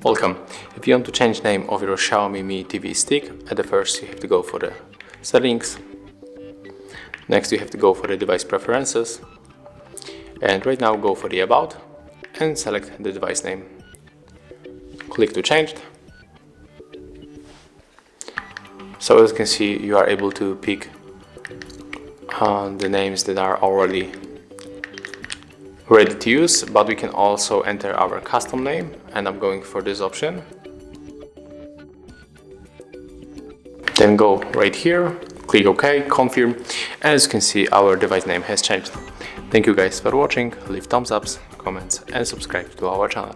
Welcome. If you want to change name of your XIAOMI Mi TV stick, at the first you have to go for the settings. Next you have to go for the device preferences. And right now go for the about and select the device name. Click to change. So as you can see, you are able to pick the names that are already ready to use, but we can also enter our custom name, and I'm going for this option. Then go right here, click OK, confirm, and as you can see, our device name has changed. Thank you guys for watching, leave thumbs ups, comments and subscribe to our channel.